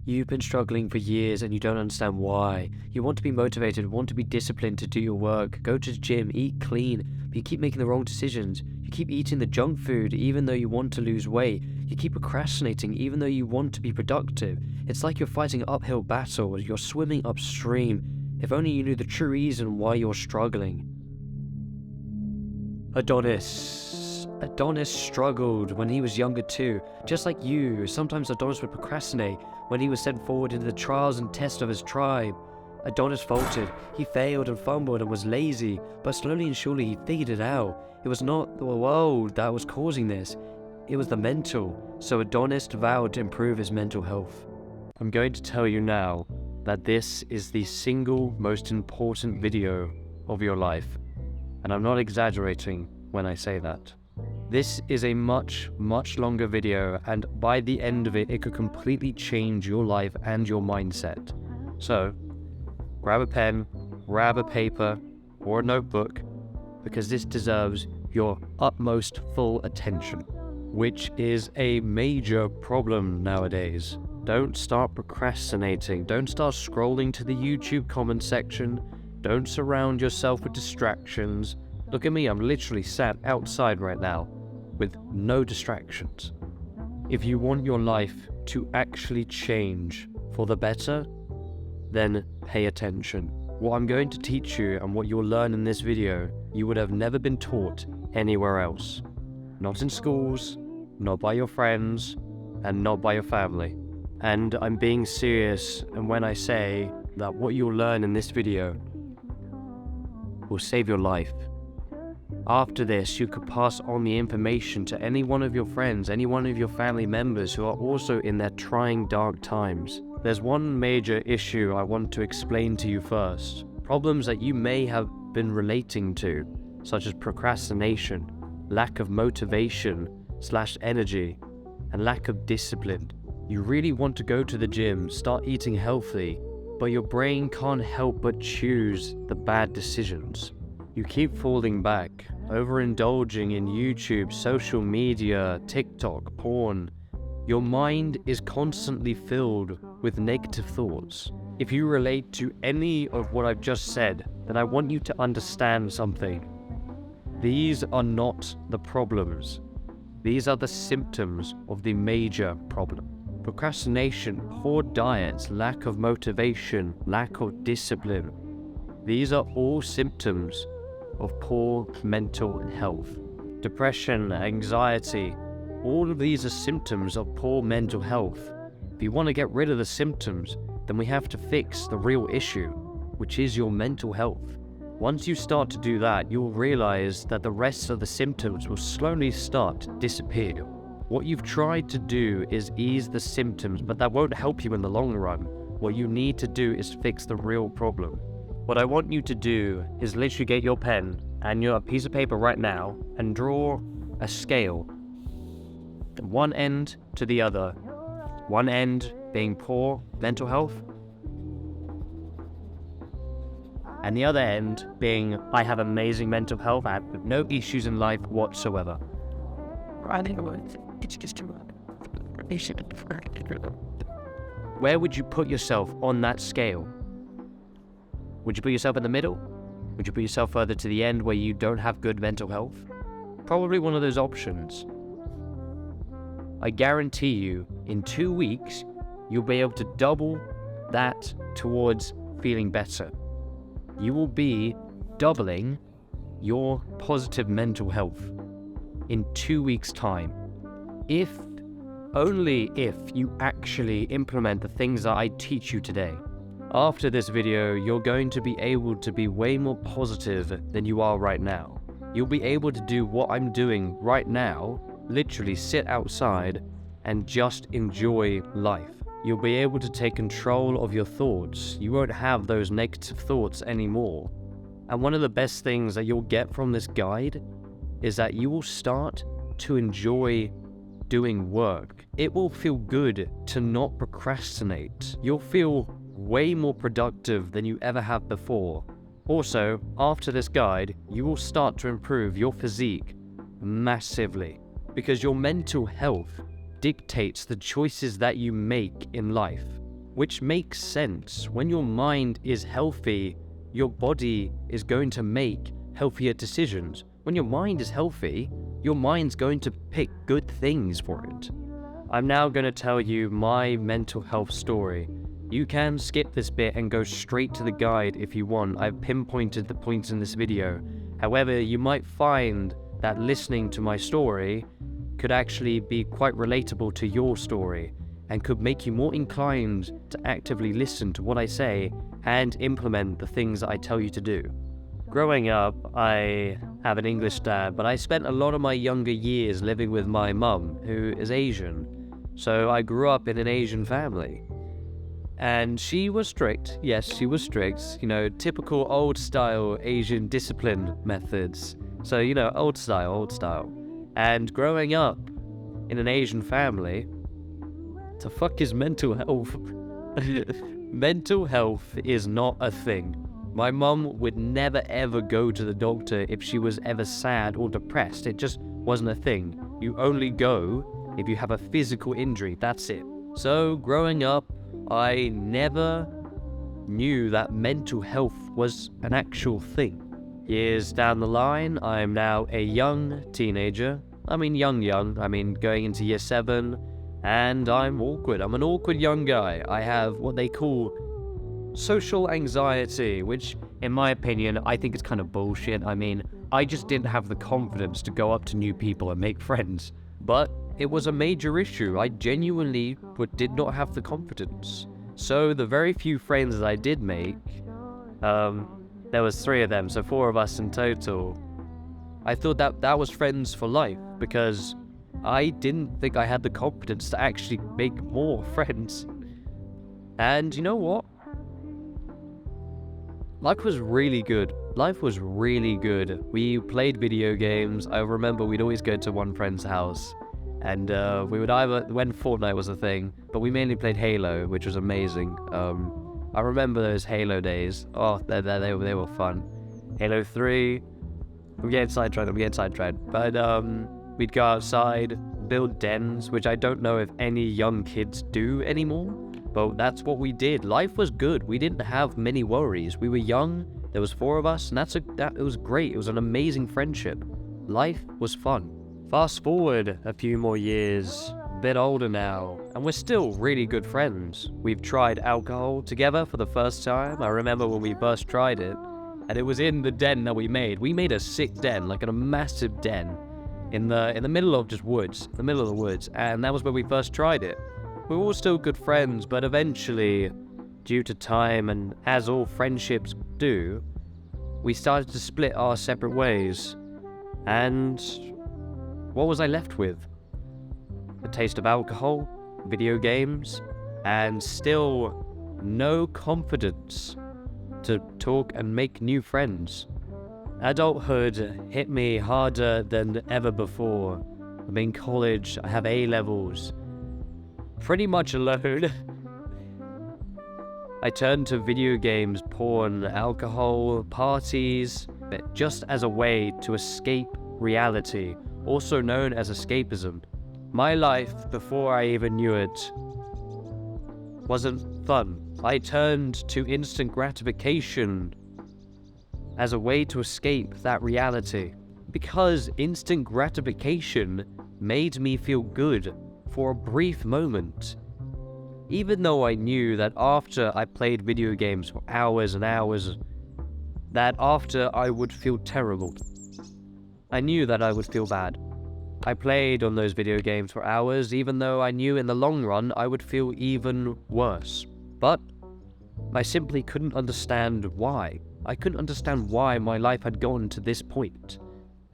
You've been struggling for years and you don't understand why. You want to be motivated, want to be disciplined to do your work, go to the gym, eat clean, but you keep making the wrong decisions. You keep eating the junk food even though you want to lose weight. You keep procrastinating even though you want to be productive. It's like you're fighting an uphill battle, you're swimming upstream. If only you knew the true reason why you're struggling. Adonis struggled when he was younger too. Just like you, sometimes Adonis would procrastinate when he was sent forward into the trials and tests of his tribe. Adonis faltered, he failed and fumbled and was lazy, but slowly and surely he figured it out. It was not the world that was causing this, it was the mental. So Adonis vowed to improve his mental health. I'm going to tell you now that this is the single most important video of your life. And I'm not exaggerating when I say that. This is a much longer video, and by the end of it, it could completely change your life and your mindset. So, grab a pen, grab a paper, or a notebook, because this deserves your utmost full attention, which is a major problem nowadays. Don't start procrastinating. Don't start scrolling to the YouTube comment section. Don't surround yourself with distractions. Look at me, I'm literally sat outside right now with no distractions. If you want your life to actually change for the better, then pay attention. What I'm going to teach you and what you'll learn in this video, you would have never been taught anywhere else. Not in schools, not by your friends, and not by your family. And I'm being serious, and when I say that what you'll learn in this video will save your life. After this, you could pass on the information to any one of your friends, any one of your family members who are also in their trying dark times. There's one major issue I want to explain to you first. Problems that you may have been relating to, such as procrastination, lack of motivation/energy, and lack of discipline. You really want to go to the gym, start eating healthy, but your brain can't help but choose the bad decisions. You keep falling back, overindulging in YouTube, social media, TikTok, porn. Your mind is constantly filled with negative thoughts. If you relate to any of what I've just said, then I want you to understand something. These are not the problems. These are the symptoms of the major problem. Procrastination, poor diets, lack of motivation, lack of discipline. These are all symptoms of poor mental health. Depression, anxiety, all of these are symptoms of poor mental health. If you want to get rid of the symptoms, then we have to fix the real issue, which is your mental health. Once you start to do that, you'll realize that the rest of the symptoms will slowly start to disappear. What you've tried to do is ease the symptoms, but that won't help you in the long run. What you need to do is fix the real problem. What I want you to do is literally get your pen and your piece of paper right now and draw a scale from one end to the other. One end being poor mental health, and the other end being I have amazing mental health, I have no issues in life whatsoever. Where would you put yourself on that scale? Would you put yourself in the middle? Would you put yourself further to the end where you don't have good mental health? Probably one of those options. I guarantee you, in 2 weeks, you'll be able to double that towards feeling better. You will be doubling your positive mental health in 2 weeks' time. Only if you actually implement the things that I teach you today. After this video, you're going to be able to be way more positive than you are right now. You'll be able to do what I'm doing right now, literally sit outside and just enjoy life. You'll be able to take control of your thoughts. You won't have those negative thoughts anymore. And one of the best things that you'll get from this guide is that you will start to enjoy doing work. It will feel good to not procrastinate. You'll feel way more productive than you ever have before. Also, after this guide, you will start to improve your physique massively, because your mental health dictates the choices that you make in life. which makes sense. When your mind is healthy, your body is going to make healthier decisions. When your mind is healthy, your mind's going to pick good things for it. I'm now going to tell you my mental health story. You can skip this bit and go straight to the guide if you want. I've pinpointed the points in this video. However, you might find that listening to my story could actually be quite relatable to your story and could make you more inclined to actively listen to what I say and implement the things that I tell you to do. Growing up, I have an English dad, but I spent a lot of my younger years living with my mum, who is Asian. So I grew up in an Asian family. And she was strict. Yes, she was strict. You know, typical old-style Asian discipline methods. So, you know, old style, old style. And growing up in an Asian family, the fuck is mental health? Mental health is not a thing. My mum would never ever go to the doctor if she was ever sad or depressed. It just wasn't a thing. You only go if you have a physical injury, that's it. So growing up, I never knew that mental health was an actual thing. Years down the line, I'm now a young teenager. I mean young, I mean going into year 7, and I'm awkward. I'm an awkward young guy. I have what they call social anxiety, which in my opinion, I think is kind of bullshit. I mean, I just didn't have the confidence to go up to new people and make friends. But it was a major issue. I genuinely did not have the confidence. So the very few friends that I did make, there was 3 of them, so 4 of us in total. I thought that was friends for life because I didn't think I had the confidence to actually make more friends. And you know what? Life was really good. Life was really good. We played video games. I remember we'd always go to one friend's house. And we would either, when Fortnite was a thing, but we mainly played Halo, which was amazing. I remember those Halo days. Oh, they were fun. Halo 3. I'm getting sidetracked. But we'd go outside, build dens, which I don't know if any young kids do anymore. But that's what we did. Life was good. We didn't have many worries. We were young. There was 4 of us, and it was great. It was an amazing friendship. Life was fun. Fast forward a few more years, a bit older now, and we're still really good friends. We've tried alcohol together for the first time. I remember when we first tried it, and it was in the den that we made. We made a sick den, like a massive den, in the middle of just woods, the middle of the woods, and that was where we first tried it. We were all still good friends, but eventually, due to time and as all friendships do, we started to split our separate ways. And what was I left with? The taste of alcohol, video games, and still no confidence to talk and make new friends. Adulthood hit me harder than ever before. I'm in college, I have A-levels. Pretty much alone. I turned to video games, porn, alcohol, parties, but just as a way to escape reality, also known as escapism. My life, before I even knew it, wasn't fun. I turned to instant gratification as a way to escape that reality, because instant gratification made me feel good for a brief moment. Even though I knew that after I played video games for hours and hours, that after I would feel terrible. I knew that I would feel bad. I played on those video games for hours, even though I knew in the long run I would feel even worse. But I simply couldn't understand why. I couldn't understand why my life had gone to this point.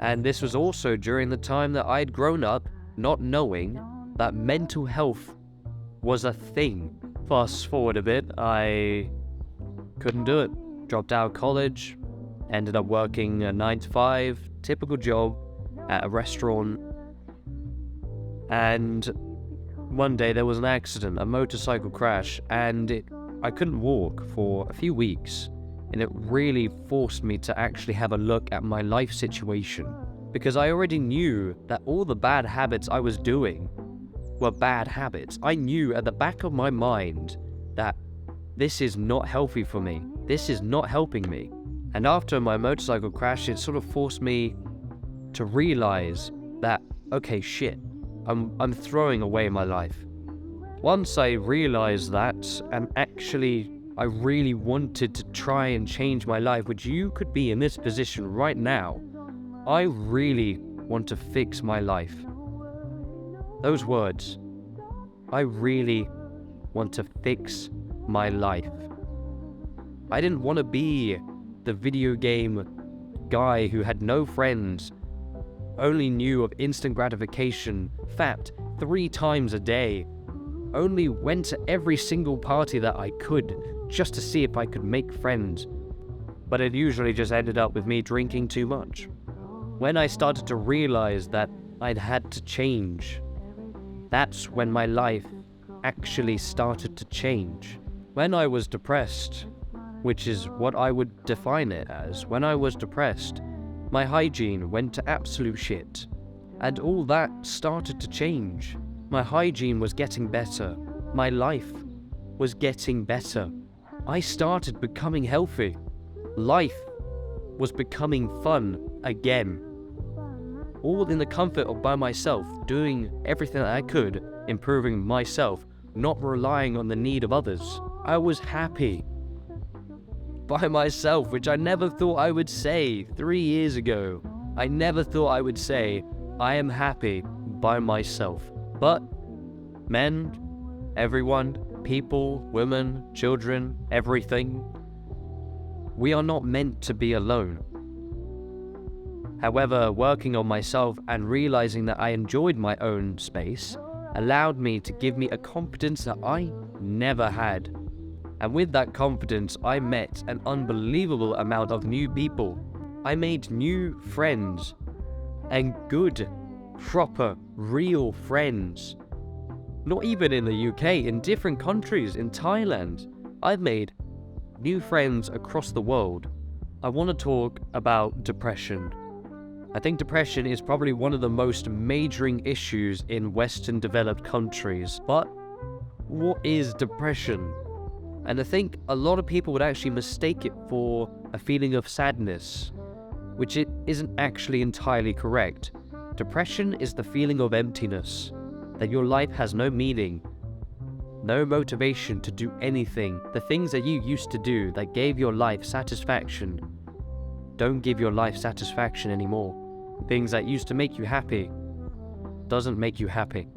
And this was also during the time that I'd grown up not knowing that mental health was a thing. Fast forward a bit, I couldn't do it. Dropped out of college, ended up working a 9 to 5, typical job at a restaurant. And one day there was an accident, a motorcycle crash, and I couldn't walk for a few weeks. And it really forced me to actually have a look at my life situation. Because I already knew that all the bad habits I was doing were bad habits. I knew at the back of my mind that this is not healthy for me. This is not helping me. And after my motorcycle crash, it sort of forced me to realize that, okay, shit, I'm throwing away my life. Once I realized that, and actually I really wanted to try and change my life, which you could be in this position right now, I really want to fix my life. Those words, I really want to fix my life. I didn't want to be the video game guy who had no friends, only knew of instant gratification, fapped 3 times a day, only went to every single party that I could just to see if I could make friends. But it usually just ended up with me drinking too much. When I started to realize that I'd had to change, that's when my life actually started to change. When I was depressed, which is what I would define it as, when I was depressed, my hygiene went to absolute shit. And all that started to change. My hygiene was getting better. My life was getting better. I started becoming healthy. Life was becoming fun again. All in the comfort of by myself, doing everything that I could, improving myself, not relying on the need of others. I was happy by myself, which I never thought I would say 3 years ago. I never thought I would say, I am happy by myself. But men, everyone, people, women, children, everything, we are not meant to be alone. However, working on myself and realizing that I enjoyed my own space allowed me to give me a confidence that I never had. And with that confidence, I met an unbelievable amount of new people. I made new friends, and good, proper, real friends. Not even in the UK, in different countries, in Thailand. I've made new friends across the world. I want to talk about depression. I think depression is probably one of the most majoring issues in Western developed countries. But what is depression? And I think a lot of people would actually mistake it for a feeling of sadness, which it isn't actually entirely correct. Depression is the feeling of emptiness, that your life has no meaning, no motivation to do anything. The things that you used to do that gave your life satisfaction don't give your life satisfaction anymore. Things that used to make you happy doesn't make you happy.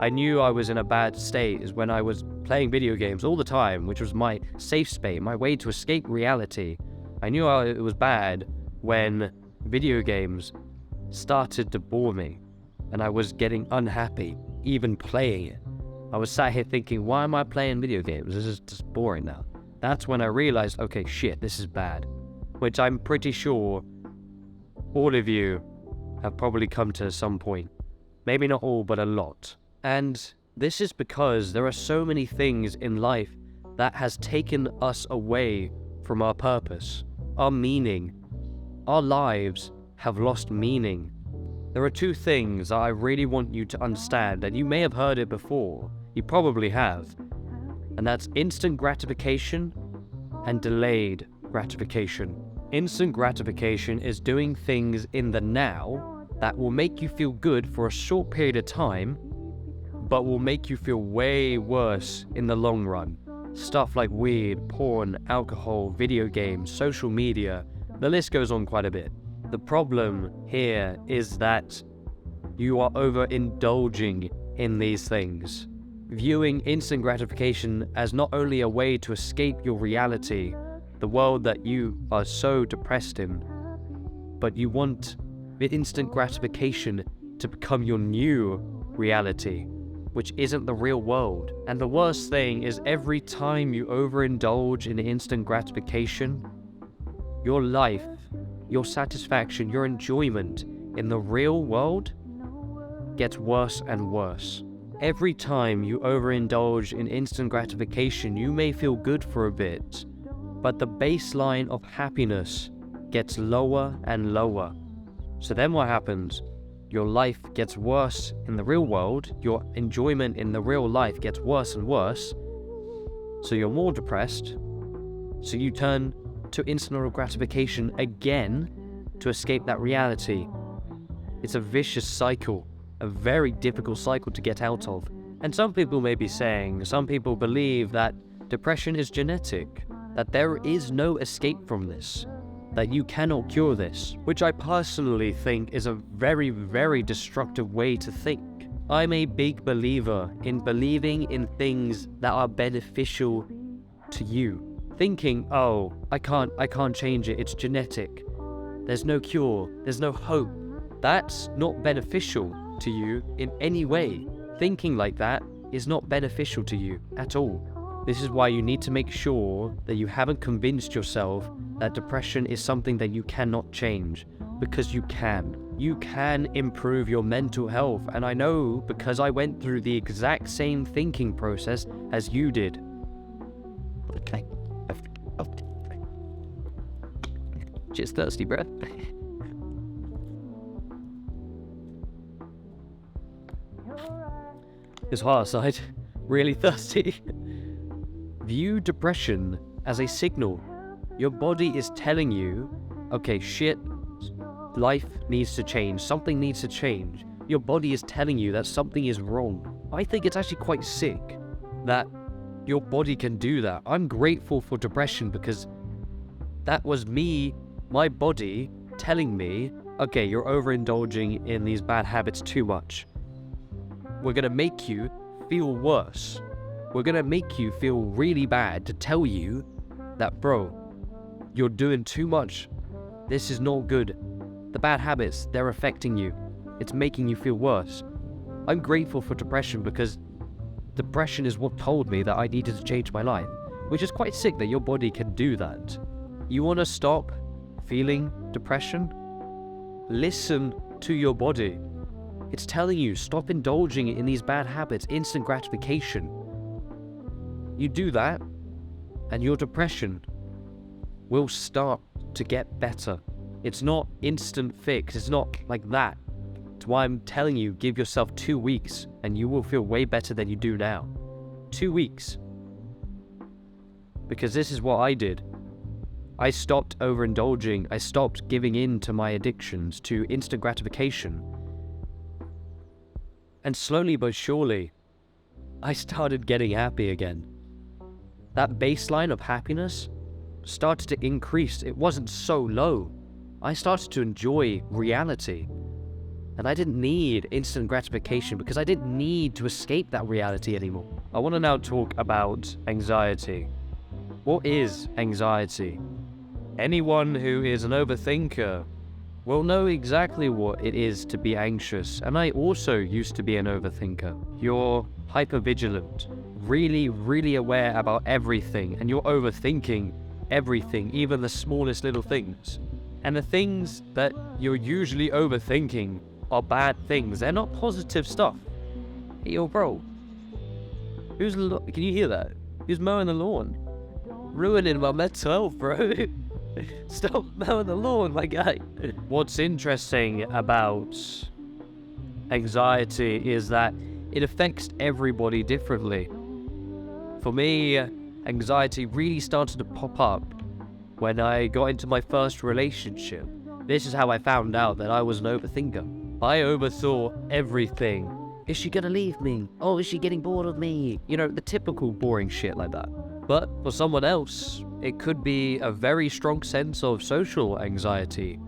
I knew I was in a bad state is when I was playing video games all the time, which was my safe space, my way to escape reality. I knew it was bad when video games started to bore me and I was getting unhappy even playing it. I was sat here thinking, why am I playing video games? This is just boring now. That's when I realized, okay, shit, this is bad. Which I'm pretty sure all of you have probably come to some point. Maybe not all, but a lot. And this is because there are so many things in life that has taken us away from our purpose, our meaning. Our lives have lost meaning. There are 2 things that I really want you to understand, and you may have heard it before. You probably have. And that's instant gratification and delayed gratification. Instant gratification is doing things in the now that will make you feel good for a short period of time, but will make you feel way worse in the long run. Stuff like weed, porn, alcohol, video games, social media, the list goes on quite a bit. The problem here is that you are overindulging in these things, viewing instant gratification as not only a way to escape your reality, the world that you are so depressed in, but you want the instant gratification to become your new reality, which isn't the real world. And the worst thing is every time you overindulge in instant gratification, your life, your satisfaction, your enjoyment in the real world gets worse and worse. Every time you overindulge in instant gratification, you may feel good for a bit, but the baseline of happiness gets lower and lower. So then what happens? Your life gets worse in the real world, your enjoyment in the real life gets worse and worse, So you're more depressed. So you turn to instant gratification again to escape that reality. It's a vicious cycle, a very difficult cycle to get out of. And some people may be saying, some people believe that depression is genetic, that there is no escape from this, that you cannot cure this, which I personally think is a very, very destructive way to think. I'm a big believer in believing in things that are beneficial to you. Thinking, oh, I can't change it, it's genetic. There's no cure, there's no hope. That's not beneficial to you in any way. Thinking like that is not beneficial to you at all. This is why you need to make sure that you haven't convinced yourself that depression is something that you cannot change, because you can. You can improve your mental health, and I know because I went through the exact same thinking process as you did. Okay. Just thirsty, bro. It's hot outside. Really thirsty. View depression as a signal. Your body is telling you, okay, shit, life needs to change. Something needs to change. Your body is telling you that something is wrong. I think it's actually quite sick that your body can do that. I'm grateful for depression because that was me, my body, telling me, okay, you're overindulging in these bad habits too much. We're gonna make you feel worse. We're gonna make you feel really bad to tell you that, bro, you're doing too much. This is not good. The bad habits, they're affecting you. It's making you feel worse. I'm grateful for depression because depression is what told me that I needed to change my life, which is quite sick that your body can do that. You wanna stop feeling depression? Listen to your body. It's telling you, stop indulging in these bad habits, instant gratification. You do that, and your depression will start to get better. It's not instant fix, it's not like that. That's why I'm telling you, give yourself 2 weeks, and you will feel way better than you do now. 2 weeks. Because this is what I did. I stopped overindulging, I stopped giving in to my addictions, to instant gratification. And slowly but surely, I started getting happy again. That baseline of happiness started to increase. It wasn't so low. I started to enjoy reality. And I didn't need instant gratification because I didn't need to escape that reality anymore. I want to now talk about anxiety. What is anxiety? Anyone who is an overthinker will know exactly what it is to be anxious, and I also used to be an overthinker. You're hypervigilant, really, really aware about everything, and you're overthinking everything, even the smallest little things. And the things that you're usually overthinking are bad things. They're not positive stuff. Hey, yo, bro. Can you hear that? Who's mowing the lawn? Ruining my mental health, bro. Stop mowing the lawn, my guy. What's interesting about anxiety is that it affects everybody differently. For me, anxiety really started to pop up when I got into my first relationship. This is how I found out that I was an overthinker. I overthought everything. Is she gonna leave me? Oh, is she getting bored of me? You know, the typical boring shit like that. But for someone else, it could be a very strong sense of social anxiety.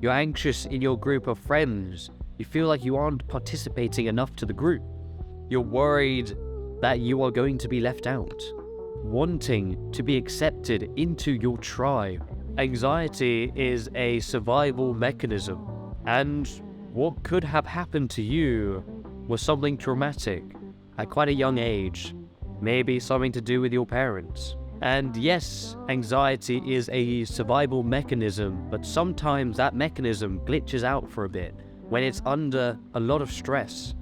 You're anxious in your group of friends. You feel like you aren't participating enough to the group. You're worried that you are going to be left out. Wanting to be accepted into your tribe. Anxiety is a survival mechanism. And what could have happened to you was something traumatic at quite a young age. Maybe something to do with your parents. And yes, anxiety is a survival mechanism, but sometimes that mechanism glitches out for a bit when it's under a lot of stress.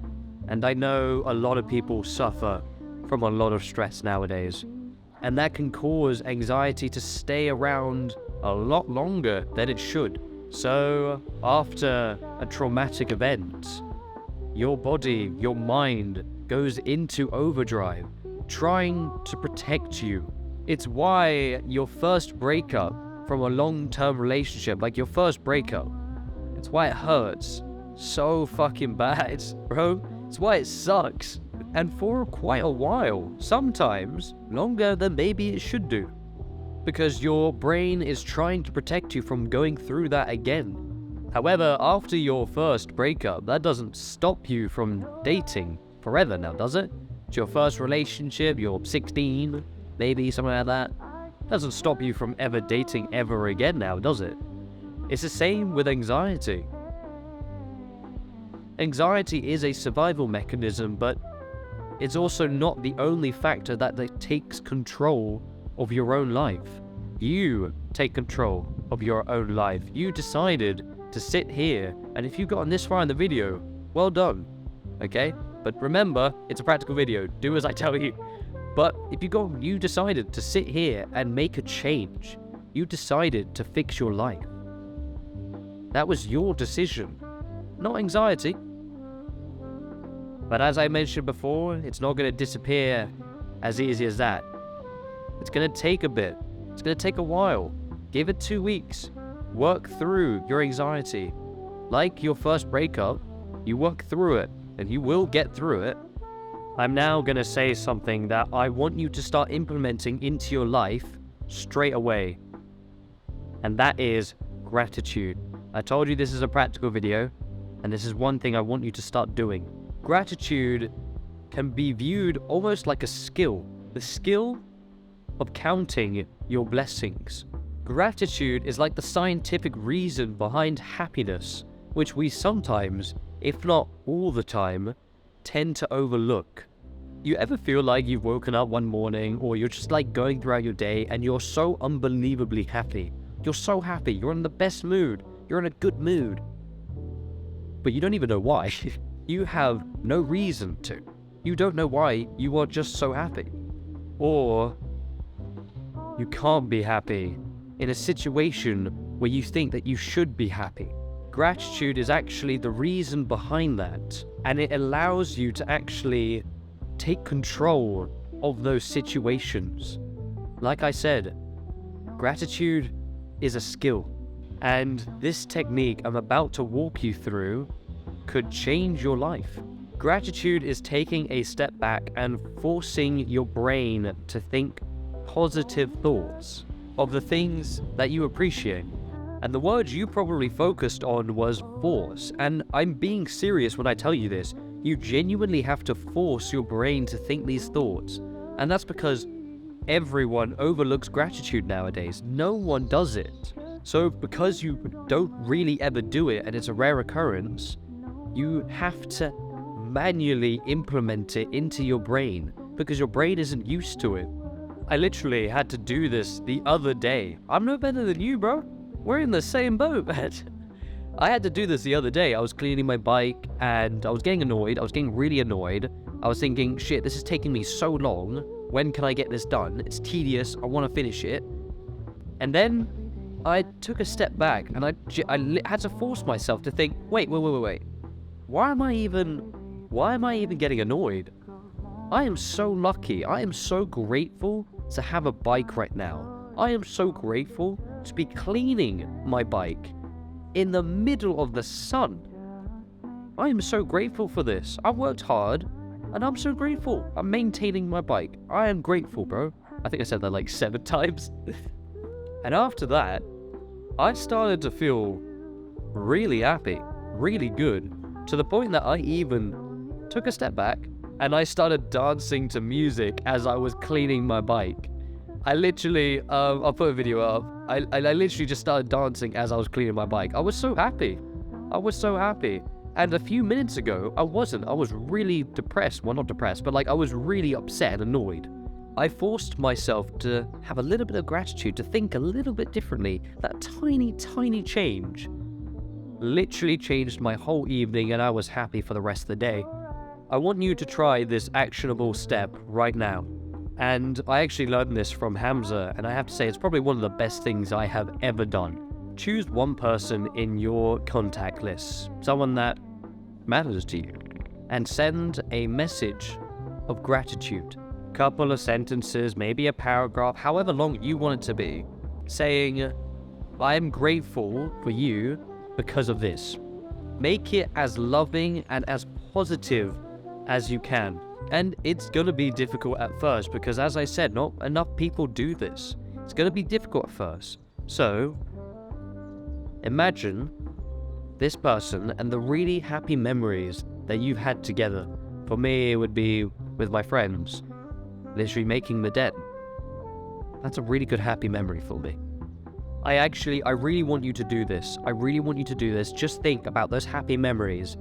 And I know a lot of people suffer from a lot of stress nowadays. And that can cause anxiety to stay around a lot longer than it should. So after a traumatic event, your body, your mind goes into overdrive, trying to protect you. It's why your first breakup from a long-term relationship, like your first breakup, it's why it hurts so fucking bad, bro. It's why it sucks. And for quite a while, sometimes longer than maybe it should do. Because your brain is trying to protect you from going through that again. However, after your first breakup, that doesn't stop you from dating forever now, does it? It's your first relationship, you're 16, maybe something like that. Doesn't stop you from ever dating ever again now, does it? It's the same with anxiety. Anxiety is a survival mechanism, but it's also not the only factor that takes control of your own life. You take control of your own life. You decided to sit here, and if you've gotten this far in the video, well done, okay? But remember, it's a practical video. Do as I tell you. But if you decided to sit here and make a change. You decided to fix your life. That was your decision, not anxiety. But as I mentioned before, it's not going to disappear as easy as that. It's going to take a bit. It's going to take a while. Give it 2 weeks. Work through your anxiety. Like your first breakup, you work through it, and you will get through it. I'm now going to say something that I want you to start implementing into your life straight away. And that is gratitude. I told you this is a practical video, and this is one thing I want you to start doing. Gratitude can be viewed almost like a skill. The skill of counting your blessings. Gratitude is like the scientific reason behind happiness, which we sometimes, if not all the time, tend to overlook. You ever feel like you've woken up one morning, or you're just like going throughout your day and you're so unbelievably happy? You're so happy, you're in the best mood, you're in a good mood. But you don't even know why. You have no reason to. You don't know why you are just so happy. Or you can't be happy in a situation where you think that you should be happy. Gratitude is actually the reason behind that, and it allows you to actually take control of those situations. Like I said, gratitude is a skill, and this technique I'm about to walk you through could change your life. Gratitude is taking a step back and forcing your brain to think positive thoughts of the things that you appreciate. And the word you probably focused on was force, and I'm being serious when I tell you this. You genuinely have to force your brain to think these thoughts. And that's because everyone overlooks gratitude nowadays. No one does it. So because you don't really ever do it, and it's a rare occurrence, you have to manually implement it into your brain because your brain isn't used to it. I literally had to do this the other day. I'm no better than you, bro. We're in the same boat, man. I had to do this the other day. I was cleaning my bike and I was getting annoyed. I was getting really annoyed. I was thinking, shit, this is taking me so long. When can I get this done? It's tedious. I want to finish it. And then I took a step back and I had to force myself to think, wait. Why am I even getting annoyed? I am so lucky. I am so grateful to have a bike right now. I am so grateful to be cleaning my bike in the middle of the sun. I am so grateful for this. I worked hard and I'm so grateful. I'm maintaining my bike. I am grateful, bro. I think I said that like 7 times. And after that, I started to feel really happy, really good. To the point that I even took a step back and I started dancing to music as I was cleaning my bike. I literally, I'll put a video up. I literally just started dancing as I was cleaning my bike. I was so happy. And a few minutes ago, I wasn't. I was really depressed. Well, not depressed, but like I was really upset and annoyed. I forced myself to have a little bit of gratitude, to think a little bit differently. That tiny, tiny change literally changed my whole evening, and I was happy for the rest of the day. I want you to try this actionable step right now. And I actually learned this from Hamza, and I have to say it's probably one of the best things I have ever done. Choose one person in your contact list, someone that matters to you, and send a message of gratitude. couple of sentences, maybe a paragraph, however long you want it to be, saying, I am grateful for you because of this. Make it as loving and as positive as you can. And it's going to be difficult at first because, as I said, not enough people do this. It's going to be difficult at first. So, imagine this person and the really happy memories that you've had together. For me, it would be with my friends, literally making the den. That's a really good happy memory for me. I really want you to do this. I really want you to do this. Just think about those happy memories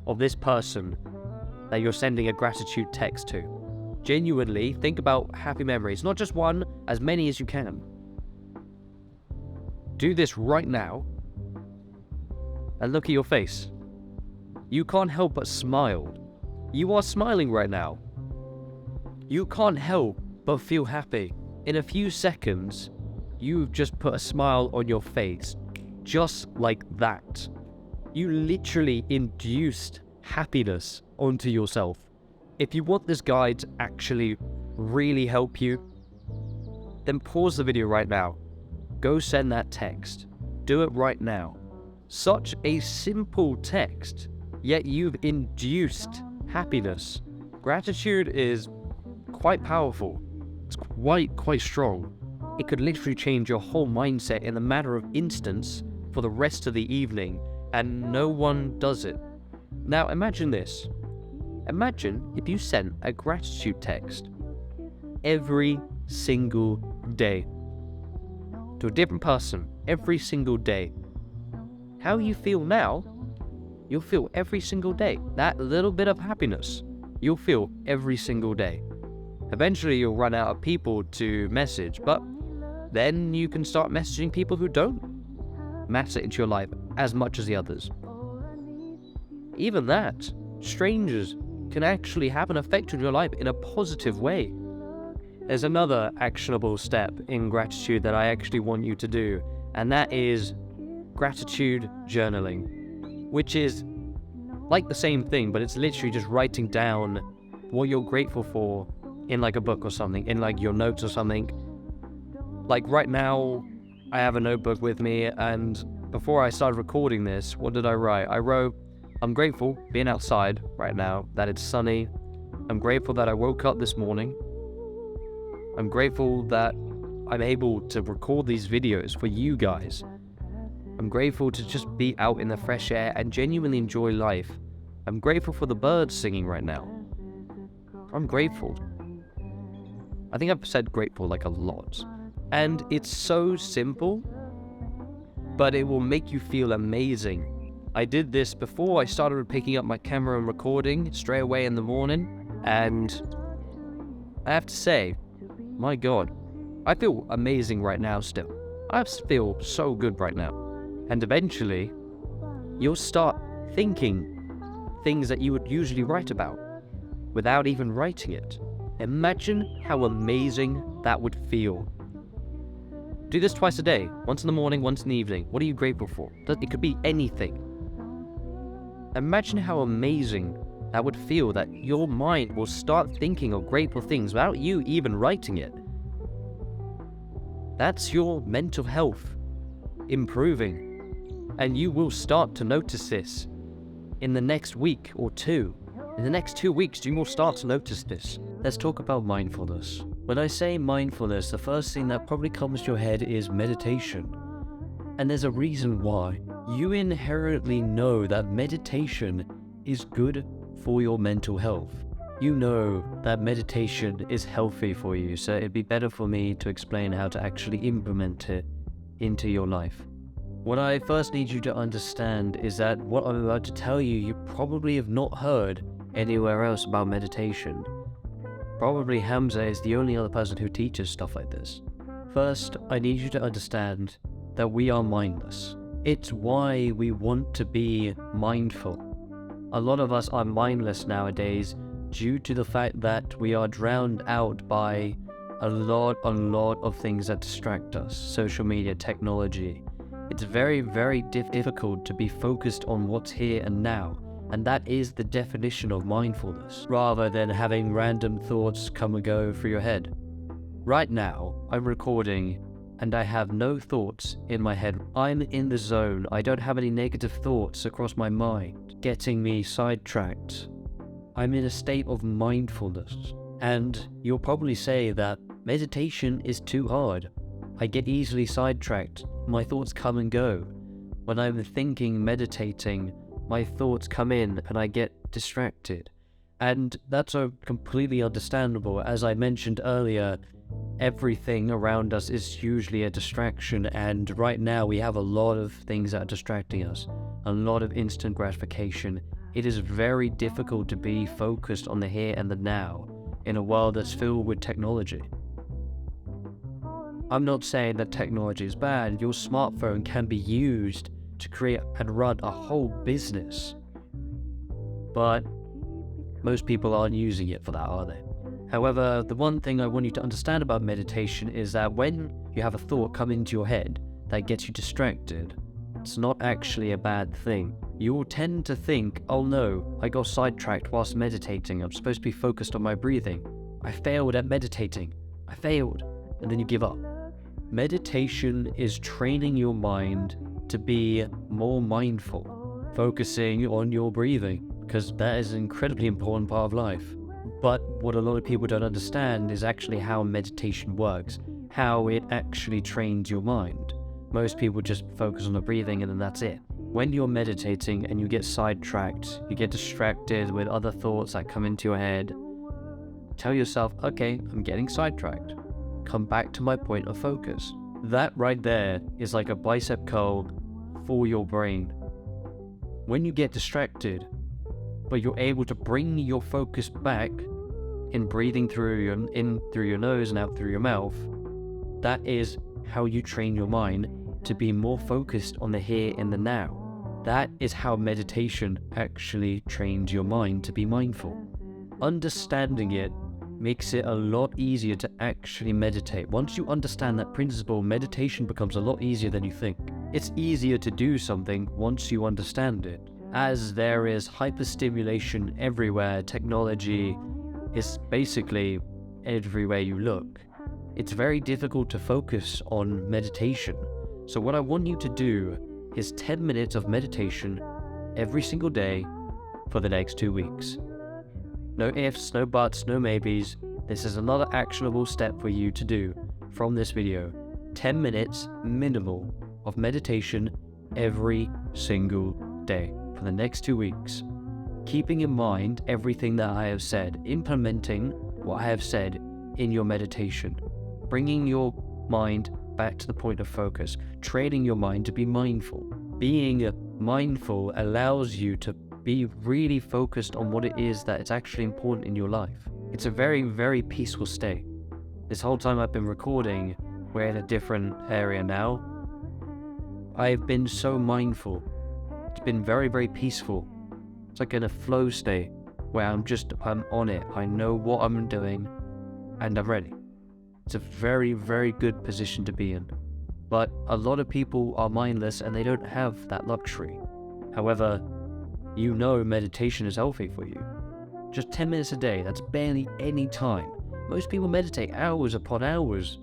of this person that you're sending a gratitude text to. Genuinely think about happy memories, not just one, as many as you can. Do this right now and look at your face. You can't help but smile. You are smiling right now. You can't help but feel happy. In a few seconds, you've just put a smile on your face, just like that. You literally induced happiness onto yourself. If you want this guide to actually really help you, then pause the video right now. Go send that text. Do it right now. Such a simple text, yet you've induced happiness. Gratitude is quite powerful. It's quite strong. It could literally change your whole mindset in a matter of instants for the rest of the evening, and no one does it. Now imagine this. Imagine if you sent a gratitude text every single day to a different person every single day. How you feel now, you'll feel every single day. That little bit of happiness, you'll feel every single day. Eventually you'll run out of people to message, but then you can start messaging people who don't matter into your life as much as the others. Even that, strangers can actually have an effect on your life in a positive way. There's another actionable step in gratitude that I actually want you to do, and that is gratitude journaling, which is like the same thing, but it's literally just writing down what you're grateful for in like a book or something, in like your notes or something. Like right now, I have a notebook with me, and before I started recording this, what did I write? I wrote, I'm grateful being outside right now, that it's sunny. I'm grateful that I woke up this morning. I'm grateful that I'm able to record these videos for you guys. I'm grateful to just be out in the fresh air and genuinely enjoy life. I'm grateful for the birds singing right now. I'm grateful. I think I've said grateful like a lot. And it's so simple, but it will make you feel amazing. I did this before I started picking up my camera and recording straight away in the morning, and I have to say, my God, I feel amazing right now still. I feel so good right now. And eventually, you'll start thinking things that you would usually write about without even writing it. Imagine how amazing that would feel. Do this twice a day, once in the morning, once in the evening. What are you grateful for? It could be anything. Imagine how amazing that would feel, that your mind will start thinking of grateful things without you even writing it. That's your mental health improving. And you will start to notice this in the next week or two. In the next 2 weeks, you will start to notice this. Let's talk about mindfulness. When I say mindfulness, the first thing that probably comes to your head is meditation. And there's a reason why. You inherently know that meditation is good for your mental health. You know that meditation is healthy for you, so it'd be better for me to explain how to actually implement it into your life. What I first need you to understand is that what I'm about to tell you, you probably have not heard anywhere else about meditation. Probably Hamza is the only other person who teaches stuff like this. First, I need you to understand that we are mindless. It's why we want to be mindful. A lot of us are mindless nowadays due to the fact that we are drowned out by a lot of things that distract us. Social media, technology. It's very difficult to be focused on what's here and now And that is the definition of mindfulness, rather than having random thoughts come and go through your head. Right now, I'm recording and I have no thoughts in my head. I'm in the zone. I don't have any negative thoughts across my mind, getting me sidetracked. I'm in a state of mindfulness. And you'll probably say that meditation is too hard. I get easily sidetracked. My thoughts come and go. When I'm thinking, meditating, my thoughts come in and I get distracted. And that's completely understandable. As I mentioned earlier, everything around us is hugely a distraction, and right now we have a lot of things that are distracting us, a lot of instant gratification. It is very difficult to be focused on the here and the now in a world that's filled with technology. I'm not saying that technology is bad. Your smartphone can be used to create and run a whole business, but most people aren't using it for that, are they? However, the one thing I want you to understand about meditation is that when you have a thought come into your head that gets you distracted, it's not actually a bad thing. You'll tend to think, oh no, I got sidetracked whilst meditating. I'm supposed to be focused on my breathing. I failed at meditating. I failed. And then you give up. Meditation is training your mind to be more mindful, focusing on your breathing, because that is an incredibly important part of life. But what a lot of people don't understand is actually how meditation works, how it actually trains your mind. Most people just focus on the breathing and then that's it. When you're meditating and you get sidetracked, you get distracted with other thoughts that come into your head, tell yourself, okay, I'm getting sidetracked. Come back to my point of focus. That right there is like a bicep curl for your brain. When you get distracted, but you're able to bring your focus back in breathing in through your nose and out through your mouth, that is how you train your mind to be more focused on the here and the now. That is how meditation actually trains your mind to be mindful. Understanding it makes it a lot easier to actually meditate. Once you understand that principle, meditation becomes a lot easier than you think. It's easier to do something once you understand it. As there is hyperstimulation everywhere, technology is basically everywhere you look. It's very difficult to focus on meditation. So what I want you to do is 10 minutes of meditation every single day for the next 2 weeks. No ifs, no buts, no maybes. This is another actionable step for you to do from this video. 10 minutes minimal of meditation every single day for the next 2 weeks. Keeping in mind everything that I have said, implementing what I have said in your meditation, bringing your mind back to the point of focus, training your mind to be mindful. Being mindful allows you to be really focused on what it is that is actually important in your life. It's a very, very peaceful state. This whole time I've been recording, we're in a different area now. I've been so mindful. It's been very, very peaceful. It's like in a flow state where I'm on it. I know what I'm doing and I'm ready. It's a very, very good position to be in. But a lot of people are mindless and they don't have that luxury. However, you know meditation is healthy for you. Just 10 minutes a day, that's barely any time. Most people meditate hours upon hours.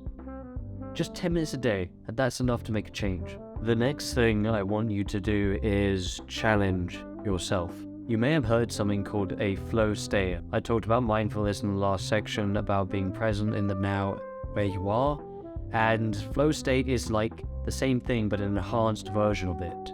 Just 10 minutes a day, and that's enough to make a change. The next thing I want you to do is challenge yourself. You may have heard something called a flow state. I talked about mindfulness in the last section, about being present in the now where you are, and flow state is like the same thing but an enhanced version of it.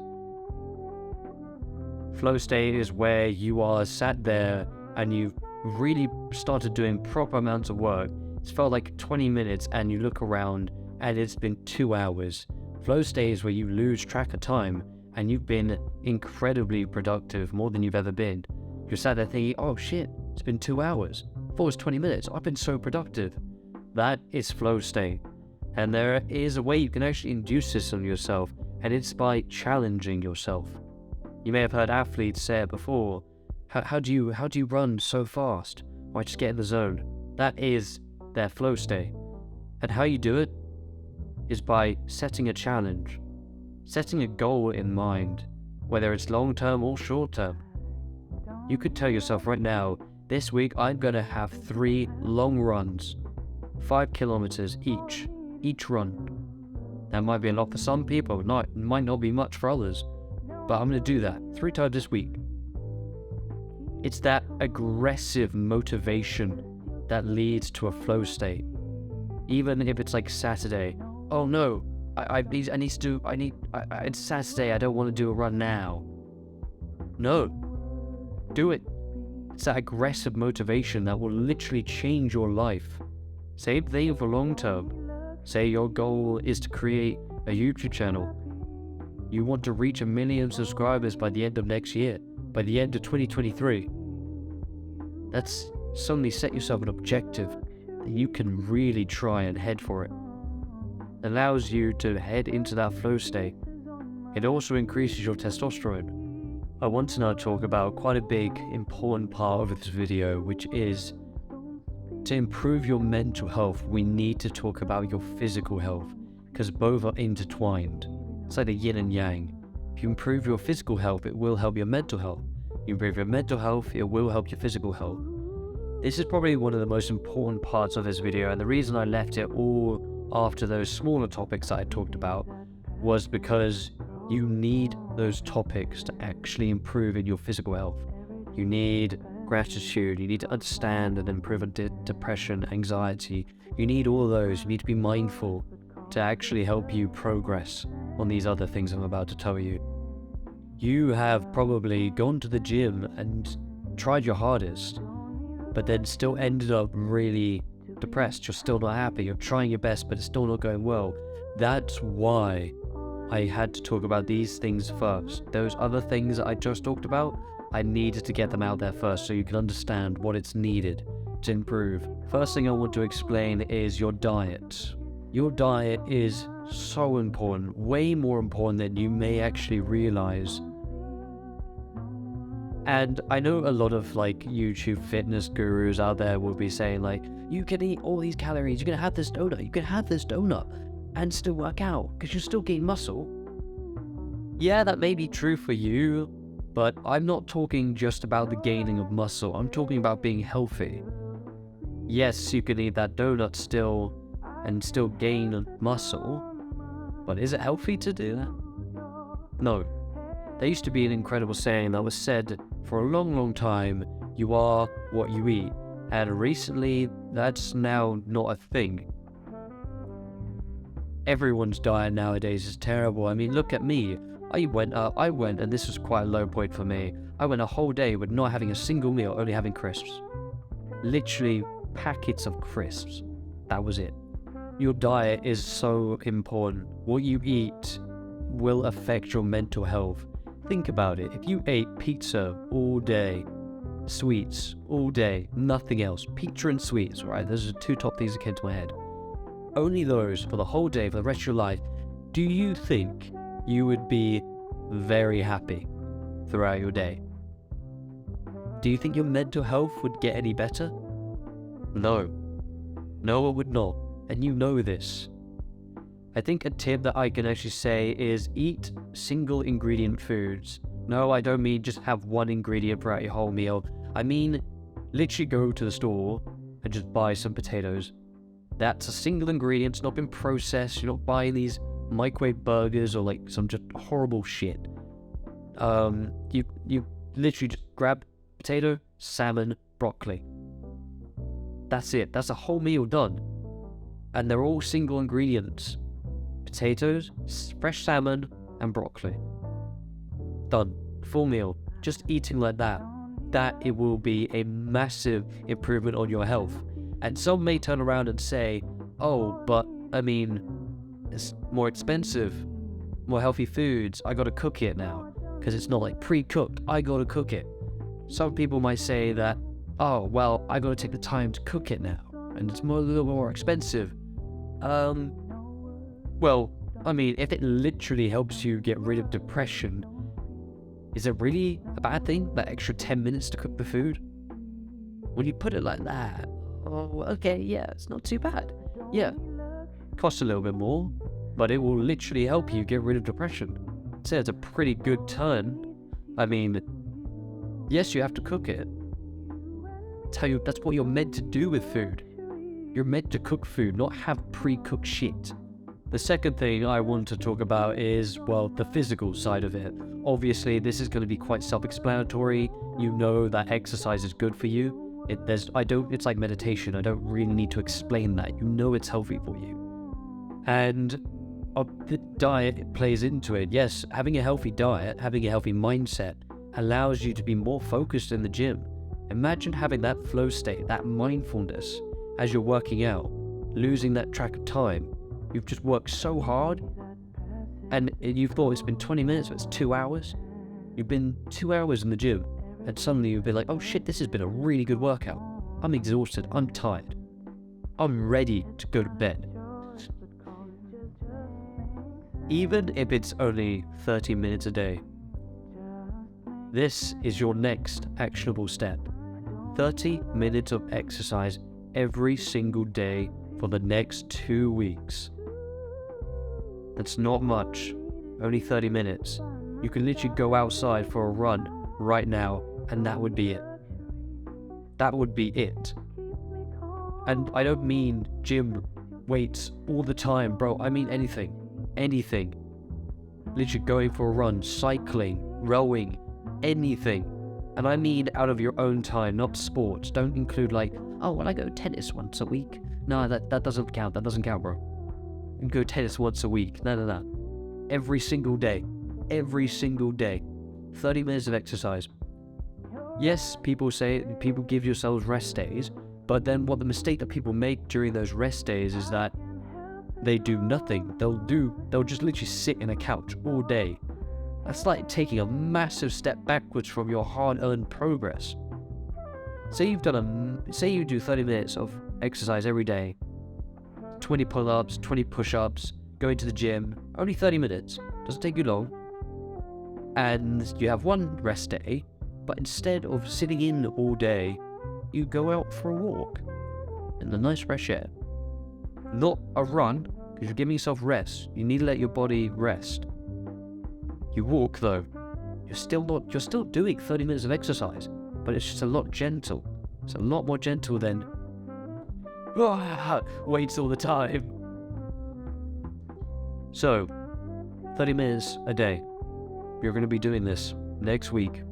Flow state is where you are sat there and you've really started doing proper amounts of work. It's felt like 20 minutes and you look around and it's been 2 hours. Flow state is where you lose track of time and you've been incredibly productive, more than you've ever been. You're sat there thinking, oh shit, it's been 2 hours. I thought it was 20 minutes. I've been so productive. That is flow state. And there is a way you can actually induce this on yourself, and it's by challenging yourself. You may have heard athletes say it before. How do you run so fast? Why just get in the zone? That is their flow state. And how you do it is by setting a challenge, setting a goal in mind, whether it's long-term or short-term. You could tell yourself right now, this week I'm gonna have 3 long runs, 5 kilometers each run. That might be a lot for some people, might not be much for others, but I'm gonna do that 3 times this week. It's that aggressive motivation that leads to a flow state. Even if it's like Saturday, oh no, it's Saturday, I don't want to do a run now. No, do it. It's that aggressive motivation that will literally change your life. Same thing for long term. Say your goal is to create a YouTube channel. You want to reach 1 million subscribers by the end of next year, by the end of 2023. That's suddenly set yourself an objective that you can really try and head for it. It allows you to head into that flow state. It also increases your testosterone. I want to now talk about quite a big, important part of this video, which is to improve your mental health, we need to talk about your physical health, because both are intertwined. It's like the yin and yang. If you improve your physical health, it will help your mental health. You improve your mental health, it will help your physical health. This is probably one of the most important parts of this video, and the reason I left it all after those smaller topics that I talked about was because you need those topics to actually improve in your physical health. You need gratitude, you need to understand and improve depression, anxiety. You need all those. You need to be mindful to actually help you progress on these other things I'm about to tell you. You have probably gone to the gym and tried your hardest, but then still ended up really depressed. You're still not happy. You're trying your best, but it's still not going well. That's why I had to talk about these things first. Those other things that I just talked about, I needed to get them out there first so you can understand what it's needed to improve. First thing I want to explain is your diet. Your diet is so important, way more important than you may actually realize. And I know a lot of like YouTube fitness gurus out there will be saying like, you can eat all these calories, you can have this donut, and still work out, because you still gain muscle. Yeah, that may be true for you, but I'm not talking just about the gaining of muscle. I'm talking about being healthy. Yes, you can eat that donut still and still gain muscle, but is it healthy to do that? No. There used to be an incredible saying that was said for a long, long time, you are what you eat. And recently, that's now not a thing. Everyone's diet nowadays is terrible. I mean, look at me. I went, and this was quite a low point for me. I went a whole day with not having a single meal, only having crisps. Literally packets of crisps. That was it. Your diet is so important. What you eat will affect your mental health. Think about it. If you ate pizza all day, sweets all day, nothing else, pizza and sweets, right? Those are the 2 top things that came to my head. Only those for the whole day, for the rest of your life. Do you think you would be very happy throughout your day? Do you think your mental health would get any better? No. No, it would not. And you know this. I think a tip that I can actually say is eat single ingredient foods. No, I don't mean just have one ingredient throughout your whole meal. I mean, literally go to the store and just buy some potatoes. That's a single ingredient. It's not been processed. You're not buying these microwave burgers or like some just horrible shit. You literally just grab potato, salmon, broccoli. That's it. That's a whole meal done. And they're all single ingredients. Potatoes, fresh salmon, and broccoli. Done. Full meal. Just eating like that. It will be a massive improvement on your health. And some may turn around and say, oh, but I mean, it's more expensive, more healthy foods, I gotta cook it now, because it's not like pre-cooked, I gotta cook it. Some people might say that, oh, well, I gotta take the time to cook it now, and it's a little more expensive. Well, I mean, if it literally helps you get rid of depression, is it really a bad thing, that extra 10 minutes to cook the food? When you put it like that, oh, okay, yeah, it's not too bad. Yeah, costs a little bit more, but it will literally help you get rid of depression. I'd say it's a pretty good turn. I mean, Yes, you have to cook it. That's what you're meant to do with food. You're meant to cook food, not have pre-cooked shit. The second thing I want to talk about is, well, the physical side of it. Obviously, this is going to be quite self-explanatory. You know that exercise is good for you. It's like meditation. I don't really need to explain that. You know it's healthy for you. And the diet plays into it. Yes, having a healthy diet, having a healthy mindset allows you to be more focused in the gym. Imagine having that flow state, that mindfulness as you're working out, losing that track of time. You've just worked so hard and you've thought it's been 20 minutes, but it's 2 hours. You've been 2 hours in the gym and suddenly you'll be like, oh shit, this has been a really good workout. I'm exhausted, I'm tired. I'm ready to go to bed. Even if it's only 30 minutes a day, this is your next actionable step. 30 minutes of exercise every single day for the next 2 weeks. That's not much, only 30 minutes. You can literally go outside for a run right now and that would be it. That would be it. And I don't mean gym weights all the time, bro. I mean anything. Anything. Literally going for a run, cycling, rowing, anything. And I mean out of your own time, not sports. Don't include like, oh, well, I go tennis once a week. No, that doesn't count. That doesn't count, bro. You go tennis once a week. No. Every single day. Every single day. 30 minutes of exercise. Yes, people give yourselves rest days, but then what the mistake that people make during those rest days is that they do nothing. They'll just literally sit in a couch all day. That's like taking a massive step backwards from your hard-earned progress. Say you do 30 minutes of exercise every day, 20 pull-ups, 20 push-ups, going to the gym, only 30 minutes, doesn't take you long, and you have one rest day, but instead of sitting in all day, you go out for a walk in the nice fresh air. Not a run, because you're giving yourself rest. You need to let your body rest. You walk though, you're still doing 30 minutes of exercise, but it's just a lot gentle. It's a lot more gentle than weights all the time. So, 30 minutes a day. You're going to be doing this next week.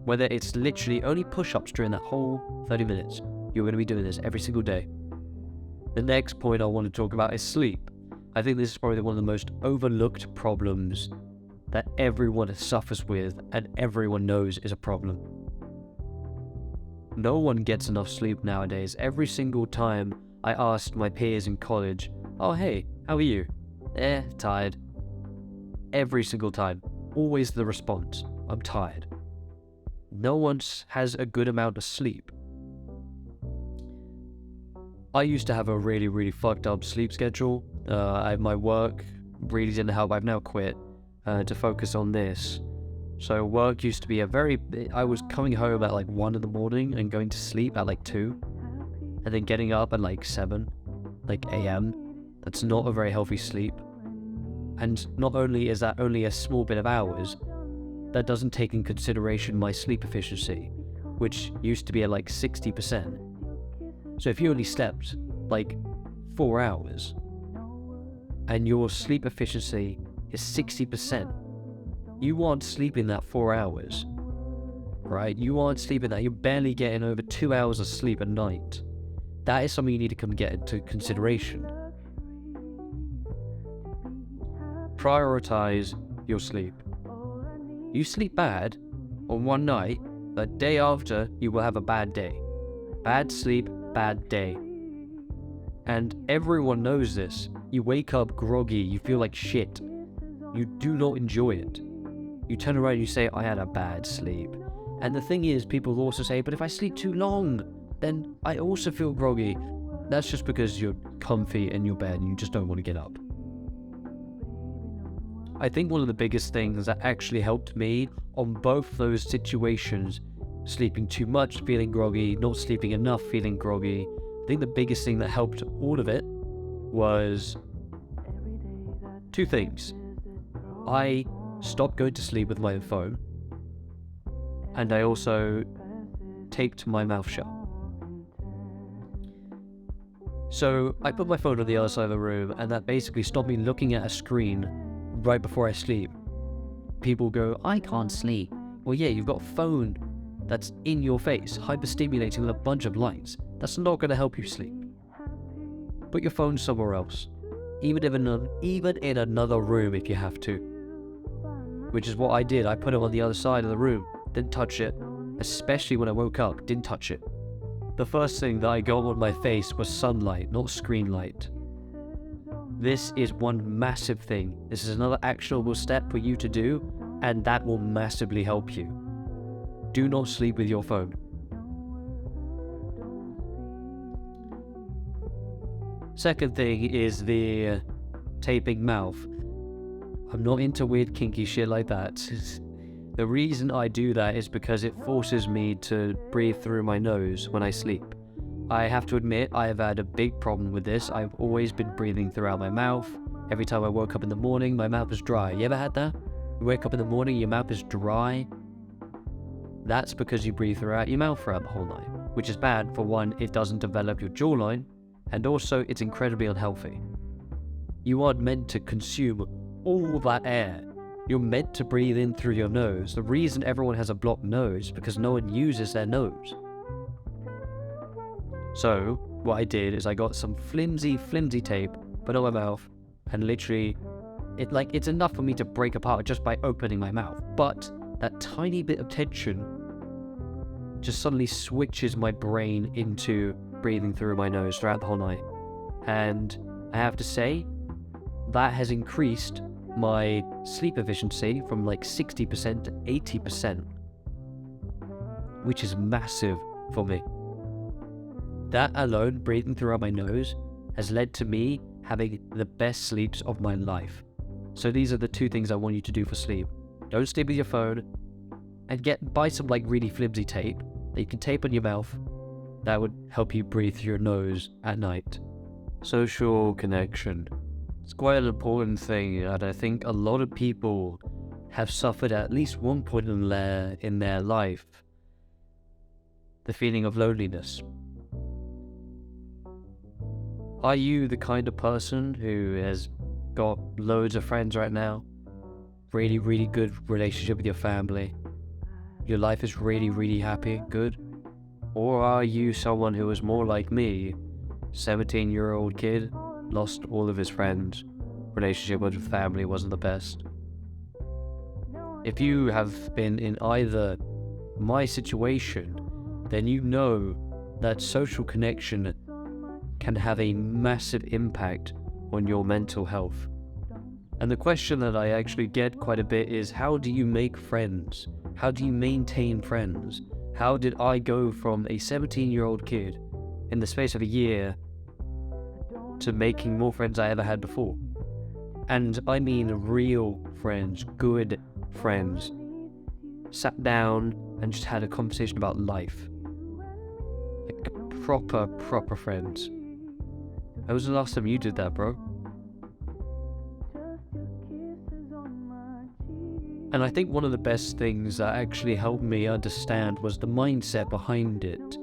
Whether it's literally only push-ups during that whole 30 minutes, you're going to be doing this every single day. The next point I want to talk about is sleep. I think this is probably one of the most overlooked problems that everyone suffers with and everyone knows is a problem. No one gets enough sleep nowadays. Every single time I asked my peers in college, oh hey, how are you? Tired. Every single time. Always the response, I'm tired. No one has a good amount of sleep. I used to have a really, really fucked up sleep schedule. My work really didn't help. I've now quit to focus on this. So work used to be I was coming home at like 1 in the morning and going to sleep at like 2. And then getting up at like 7, like AM. That's not a very healthy sleep. And not only is that only a small bit of hours, that doesn't take in consideration my sleep efficiency, which used to be at like 60%. So if you only slept like 4 hours and your sleep efficiency is 60%, you aren't sleeping that 4 hours, right? You aren't sleeping that. You're barely getting over 2 hours of sleep a night. That is something you need to get into consideration. Prioritize your sleep. You sleep bad on one night, the day after you will have a bad day. Bad sleep, bad day. And everyone knows this. You wake up groggy, you feel like shit. You do not enjoy it. You turn around and you say, I had a bad sleep. And the thing is, people also say, but if I sleep too long, then I also feel groggy. That's just because you're comfy in your bed and you just don't want to get up. I think one of the biggest things that actually helped me on both those situations, sleeping too much, feeling groggy, not sleeping enough, feeling groggy, I think the biggest thing that helped all of it was 2 things. I stopped going to sleep with my phone, And I also taped my mouth shut. So I put my phone on the other side of the room, and that basically stopped me looking at a screen right before I sleep. People go, I can't sleep. Well, yeah, you've got a phone that's in your face, hyperstimulating with a bunch of lights. That's not going to help you sleep. Put your phone somewhere else, even in another room if you have to. Which is what I did. I put it on the other side of the room, didn't touch it, especially when I woke up, didn't touch it. The first thing that I got on my face was sunlight, not screen light. This is one massive thing. This is another actionable step for you to do, and that will massively help you. Do not sleep with your phone. Second thing is the taping mouth. I'm not into weird kinky shit like that. The reason I do that is because it forces me to breathe through my nose when I sleep. I have to admit, I have had a big problem with this. I've always been breathing throughout my mouth. Every time I woke up in the morning, my mouth is dry. You ever had that? You wake up in the morning, your mouth is dry. That's because you breathe throughout your mouth throughout the whole night, which is bad. For one, it doesn't develop your jawline, and also it's incredibly unhealthy. You aren't meant to consume all that air. You're meant to breathe in through your nose. The reason everyone has a blocked nose is because no one uses their nose. So what I did is I got some flimsy tape, put on my mouth, and literally it's enough for me to break apart just by opening my mouth. But that tiny bit of tension just suddenly switches my brain into breathing through my nose throughout the whole night. And I have to say, that has increased my sleep efficiency from like 60% to 80%, which is massive for me. That alone, breathing throughout my nose, has led to me having the best sleeps of my life. So these are the two things I want you to do for sleep. Don't sleep with your phone, and buy some like really flimsy tape that you can tape on your mouth. That would help you breathe through your nose at night. Social connection. It's quite an important thing, and I think a lot of people have suffered at least one point in their life the feeling of loneliness. Are you the kind of person who has got loads of friends right now? Really, really good relationship with your family? Your life is really, really happy, good? Or are you someone who is more like me, 17-year-old kid, lost all of his friends, relationship with family wasn't the best? If you have been in either my situation, then you know that social connection can have a massive impact on your mental health. And the question that I actually get quite a bit is, how do you make friends? How do you maintain friends? How did I go from a 17-year-old kid in the space of a year to making more friends I ever had before? And I mean real friends, good friends. Sat down and just had a conversation about life. Like proper friends. When was the last time you did that, bro? And I think one of the best things that actually helped me understand was the mindset behind it.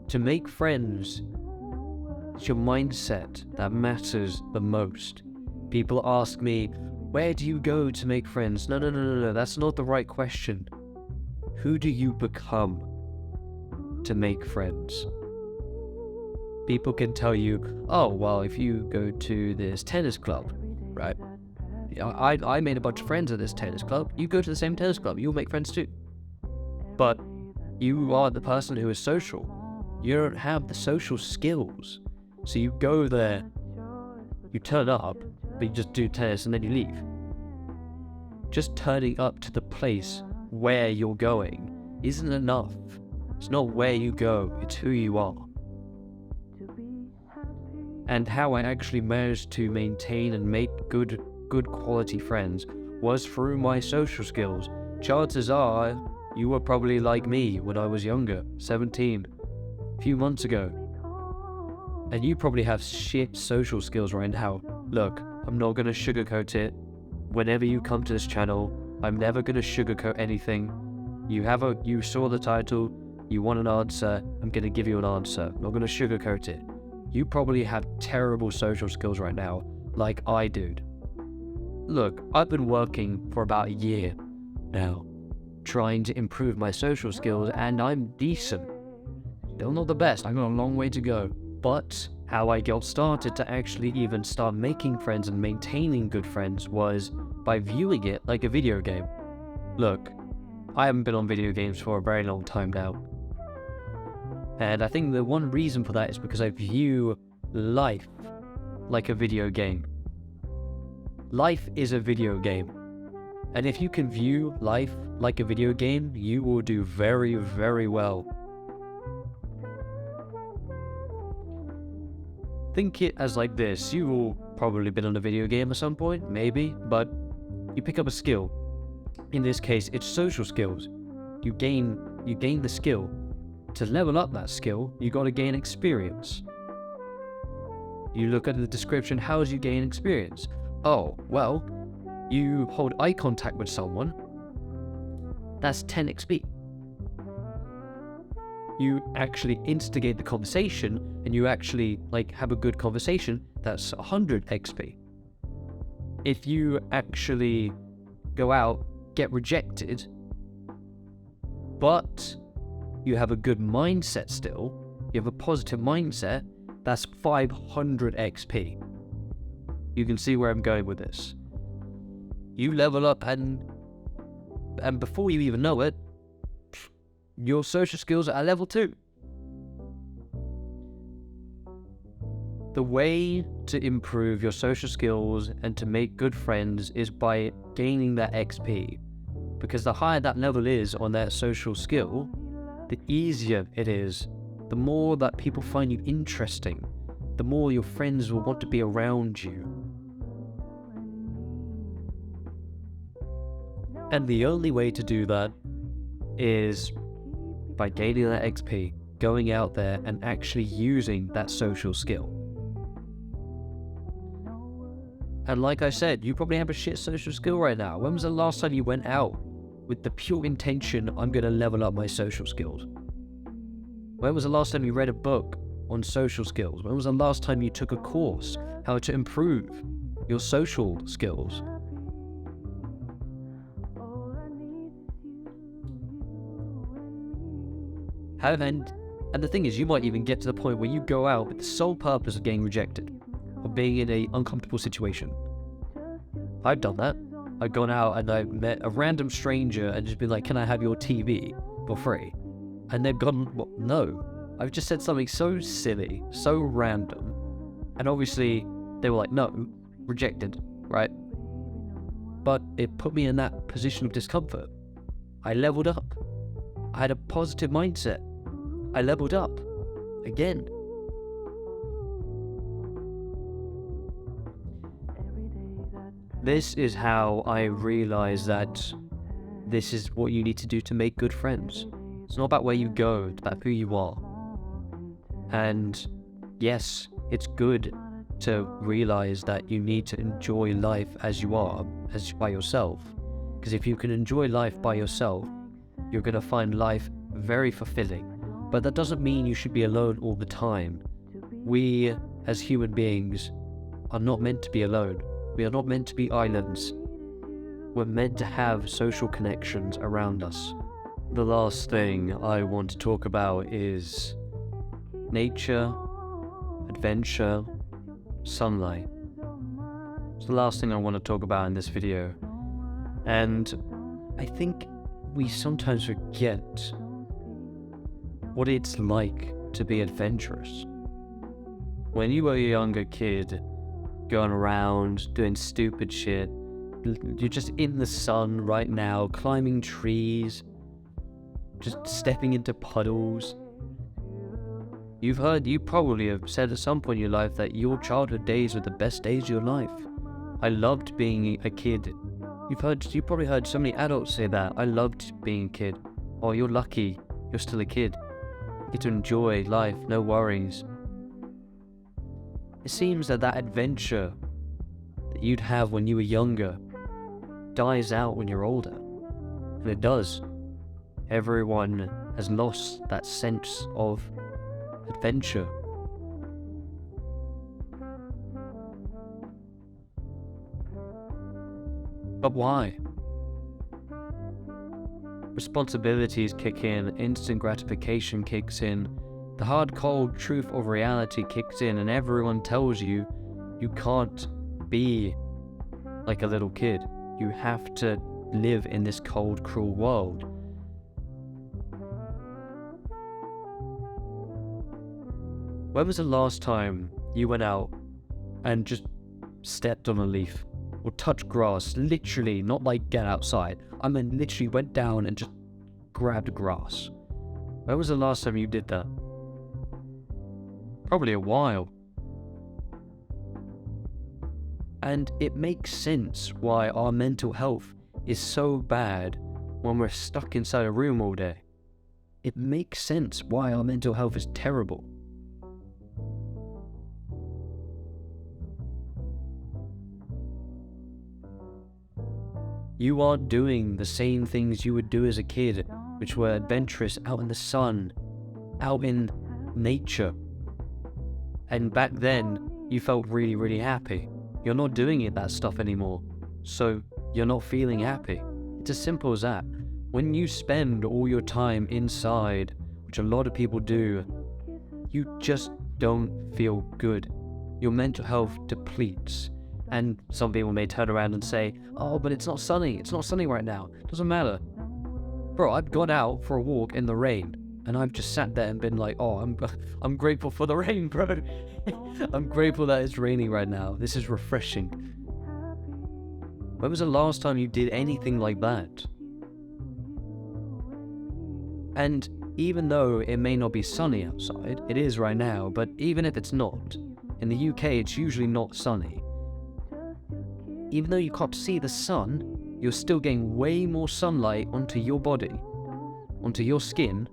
To make friends, it's your mindset that matters the most. People ask me, where do you go to make friends? No, that's not the right question. Who do you become to make friends? People can tell you, oh, well, if you go to this tennis club, right? I made a bunch of friends at this tennis club. You go to the same tennis club, you'll make friends too. But you are the person who is social. You don't have the social skills. So you go there, you turn up, but you just do tennis and then you leave. Just turning up to the place where you're going isn't enough. It's not where you go, it's who you are. And how I actually managed to maintain and make good quality friends was through my social skills. Chances are you were probably like me when I was younger, 17, a few months ago. And you probably have shit social skills right now. Look, I'm not going to sugarcoat it. Whenever you come to this channel, I'm never going to sugarcoat anything. You saw the title, you want an answer, I'm gonna give you an answer. I'm not gonna sugarcoat it. You probably have terrible social skills right now, like I do. Look, I've been working for about a year now, trying to improve my social skills, and I'm decent. Still not the best, I've got a long way to go. But how I got started to actually even start making friends and maintaining good friends was by viewing it like a video game. Look, I haven't been on video games for a very long time now. And I think the one reason for that is because I view life like a video game. Life is a video game. And if you can view life like a video game, you will do very, very well. Think it as like this. You've all probably been on a video game at some point, maybe, but you pick up a skill. In this case, it's social skills. You gain the skill. To level up that skill, you got to gain experience. You look at the description, how do you gain experience? Oh, well, you hold eye contact with someone, that's 10 XP. You actually instigate the conversation and you actually have a good conversation, that's 100 XP. If you actually go out, get rejected, but you have a good mindset still, you have a positive mindset, that's 500 XP. You can see where I'm going with this. You level up and before you even know it, your social skills are at level 2. The way to improve your social skills and to make good friends is by gaining that XP. Because the higher that level is on that social skill, the easier it is. The more that people find you interesting, the more your friends will want to be around you. And the only way to do that is by gaining that XP, going out there and actually using that social skill. And like I said, you probably have a shit social skill right now. When was the last time you went out with the pure intention, I'm going to level up my social skills? When was the last time you read a book on social skills? When was the last time you took a course, how to improve your social skills? And the thing is, you might even get to the point where you go out with the sole purpose of getting rejected, or being in an uncomfortable situation. I've done that. I've gone out and I've met a random stranger and just been like, can I have your TV for free? And they've gone, well, no. I've just said something so silly, so random. And obviously they were like, no, rejected, right? But it put me in that position of discomfort. I leveled up. I had a positive mindset. I leveled up again. This is how I realized that this is what you need to do to make good friends. It's not about where you go, it's about who you are. And yes, it's good to realize that you need to enjoy life as you are, as by yourself. Because if you can enjoy life by yourself, you're going to find life very fulfilling. But that doesn't mean you should be alone all the time. We, as human beings, are not meant to be alone. We are not meant to be islands. We're meant to have social connections around us. The last thing I want to talk about is nature, adventure, sunlight. It's the last thing I want to talk about in this video. And I think we sometimes forget what it's like to be adventurous. When you were a younger kid, going around, doing stupid shit, you're just in the sun right now, climbing trees, just stepping into puddles. You probably have said at some point in your life that your childhood days were the best days of your life. I loved being a kid. You probably heard so many adults say that. I loved being a kid. Oh, you're lucky. You're still a kid. You get to enjoy life, no worries. It seems that adventure that you'd have when you were younger dies out when you're older. And it does. Everyone has lost that sense of adventure. But why? Responsibilities kick in, instant gratification kicks in, the hard cold truth of reality kicks in, and everyone tells you you can't be like a little kid. You have to live in this cold, cruel world. When was the last time you went out and just stepped on a leaf or touched grass? Literally, not like get outside. I mean, literally went down and just grabbed grass. When was the last time you did that? Probably a while. And it makes sense why our mental health is so bad when we're stuck inside a room all day. It makes sense why our mental health is terrible. You aren't doing the same things you would do as a kid, which were adventurous, out in the sun, out in nature. And back then, you felt really, really happy. You're not doing that stuff anymore, so you're not feeling happy. It's as simple as that. When you spend all your time inside, which a lot of people do, you just don't feel good. Your mental health depletes. And some people may turn around and say, oh, but it's not sunny. It's not sunny right now. Doesn't matter. Bro, I've gone out for a walk in the rain, and I've just sat there and been like, oh, I'm grateful for the rain, bro. I'm grateful that it's raining right now. This is refreshing. When was the last time you did anything like that? And even though it may not be sunny outside, it is right now, but even if it's not, in the UK it's usually not sunny. Even though you can't see the sun, you're still getting way more sunlight onto your body, onto your skin,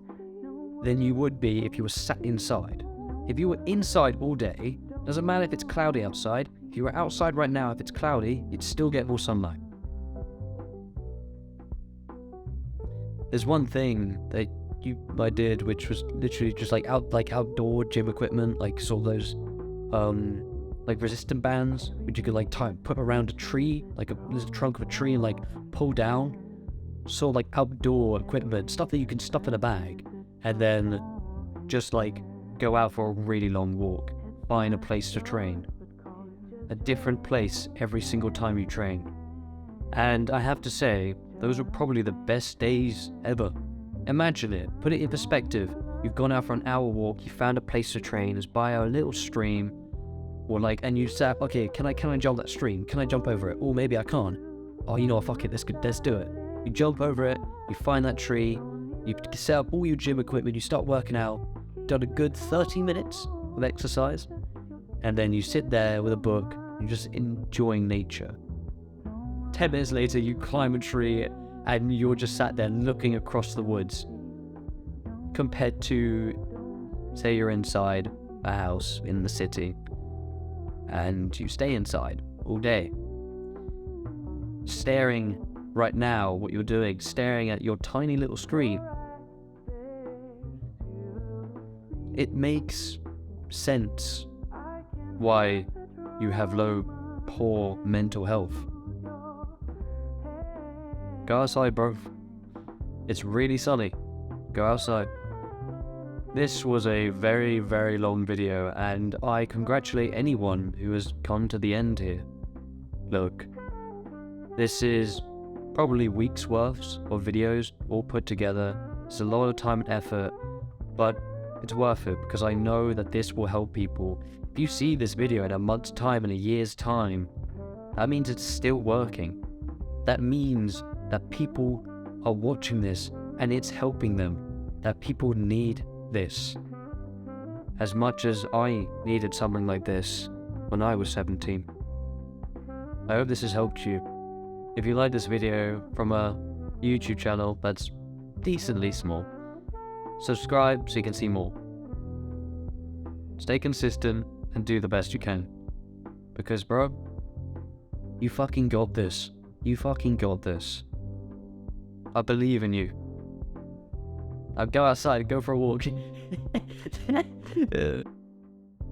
than you would be if you were sat inside. If you were inside all day, doesn't matter if it's cloudy outside, if you were outside right now, if it's cloudy, you'd still get more sunlight. There's one thing that I did, which was literally just like outdoor gym equipment, like sort of those like resistant bands, which you could like put around a tree, like the trunk of a tree, and like pull down. Sort of like outdoor equipment, stuff that you can stuff in a bag, and then just like go out for a really long walk, find a place to train. A different place every single time you train. And I have to say, those were probably the best days ever. Imagine it, put it in perspective. You've gone out for an hour walk, you found a place to train, it's by a little stream, or like, and you said, okay, can I jump that stream? Can I jump over it? Or maybe I can't. Oh, you know what, fuck it, let's do it. You jump over it, you find that tree, you set up all your gym equipment, you start working out, done a good 30 minutes of exercise, and then you sit there with a book, you're just enjoying nature. 10 minutes later, you climb a tree, and you're just sat there looking across the woods. Compared to, say you're inside a house in the city, and you stay inside all day. Staring right now, what you're doing, staring at your tiny little screen. It makes sense why you have low, poor mental health. Go outside, bro. It's really sunny. Go outside. This was a very, very long video, and I congratulate anyone who has come to the end here. Look, this is probably weeks worth of videos all put together. It's a lot of time and effort, but it's worth it because I know that this will help people. If you see this video in a month's time, in a year's time, that means it's still working. That means that people are watching this and it's helping them. That people need this. As much as I needed something like this when I was 17. I hope this has helped you. If you like this video from a YouTube channel that's decently small, subscribe so you can see more. Stay consistent and do the best you can. Because bro, you fucking got this. You fucking got this. I believe in you. I'll go outside, go for a walk.